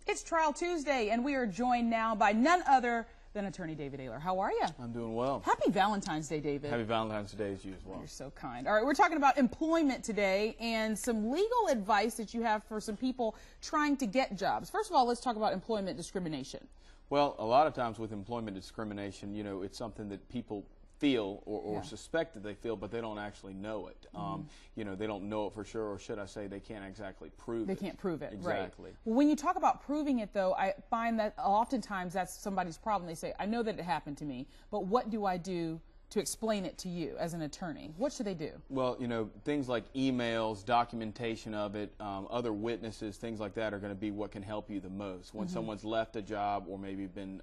It's Trial Tuesday, and we are joined now by none other than attorney David Aylor. How are you? I'm doing well. Happy Valentine's Day, David. Happy Valentine's Day to you as well. You're so kind. All right, we're talking about employment today and some legal advice that you have for some people trying to get jobs. First of all, let's talk about employment discrimination. Well, a lot of times with employment discrimination, you know, it's something that people feel or suspect that they feel, but they don't actually know it. You know, they don't know it for sure, or should I say they can't exactly prove it. They can't prove it, exactly. Right. Well, when you talk about proving it, though, I find that oftentimes that's somebody's problem. They say, I know that it happened to me, but what do I do to explain it to you as an attorney? What should they do? Well, you know, things like emails, documentation of it, other witnesses, things like that are going to be what can help you the most. When someone's left a job or maybe been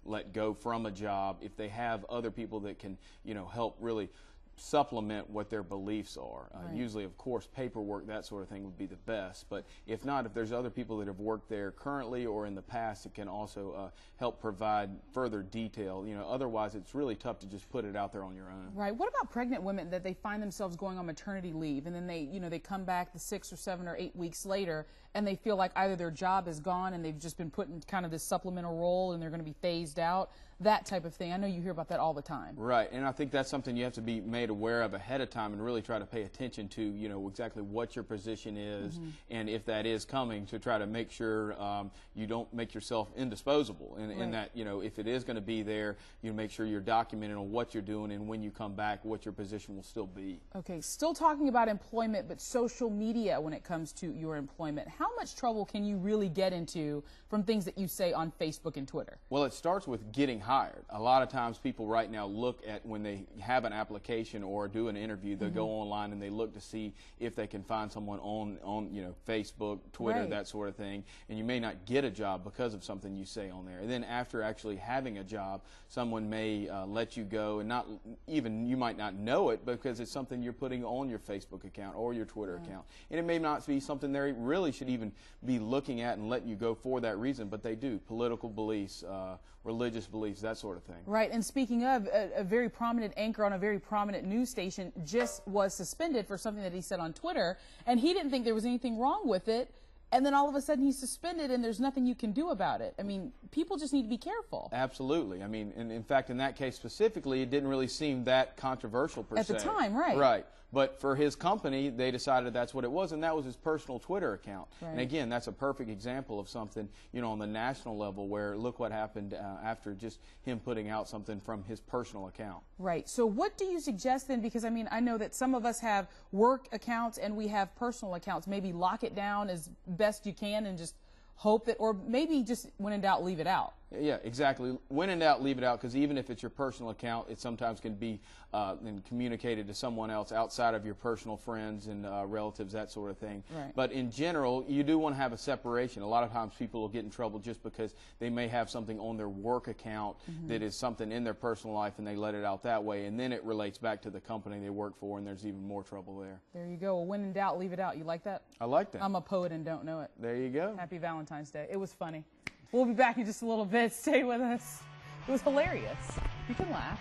let go from a job, if they have other people that can, you know, help really supplement what their beliefs are. Usually, of course, paperwork, that sort of thing would be the best. But if not, if there's other people that have worked there currently or in the past, it can also help provide further detail. You know, otherwise, it's really tough to just put it out there on your own. Right. What about pregnant women that they find themselves going on maternity leave and then they, you know, they come back the 6 or 7 or 8 weeks later and they feel like either their job is gone and they've just been put in kind of this supplemental role and they're going to be phased out, that type of thing. I know you hear about that all the time. Right, and I think that's something you have to be made aware of ahead of time and really try to pay attention to, you know, exactly what your position is and if that is coming, to try to make sure you don't make yourself indisposable and that, you know, if it is going to be there, you make sure you're documenting on what you're doing and when you come back, what your position will still be. Okay, still talking about employment, but social media when it comes to your employment. How much trouble can you really get into from things that you say on Facebook and Twitter? Well, it starts with getting hired. A lot of times people right now look at when they have an application or do an interview, they'll go online and they look to see if they can find someone on you know, Facebook, Twitter, that sort of thing, and you may not get a job because of something you say on there. And then after actually having a job, someone may let you go, and not even, you might not know it because it's something you're putting on your Facebook account or your Twitter account. And it may not be something they really should even be looking at and letting you go for that reason, but they do. Political beliefs, religious beliefs, that sort of thing. Right, and speaking of, a very prominent anchor on a very prominent news station just was suspended for something that he said on Twitter, and he didn't think there was anything wrong with it, and then all of a sudden he's suspended and there's nothing you can do about it. I mean, people just need to be careful. Absolutely. I mean, and in fact, in that case specifically, it didn't really seem that controversial per se. At the time, right. Right. But for his company, they decided that's what it was, and that was his personal Twitter account. Right. And again, that's a perfect example of something, you know, on the national level where look what happened after just him putting out something from his personal account. Right. So what do you suggest then? Because, I mean, I know that some of us have work accounts and we have personal accounts. Maybe lock it down as best you can and just hope that, or maybe just when in doubt, leave it out. Yeah, exactly. When in doubt, leave it out, because even if it's your personal account, it sometimes can be communicated to someone else outside of your personal friends and relatives, that sort of thing. Right. But in general, you do want to have a separation. A lot of times people will get in trouble just because they may have something on their work account that is something in their personal life and they let it out that way, and then it relates back to the company they work for, and there's even more trouble there. There you go. Well, when in doubt, leave it out. You like that? I like that. I'm a poet and don't know it. There you go. Happy Valentine's Day. It was funny. We'll be back in just a little bit. Stay with us. It was hilarious. You can laugh.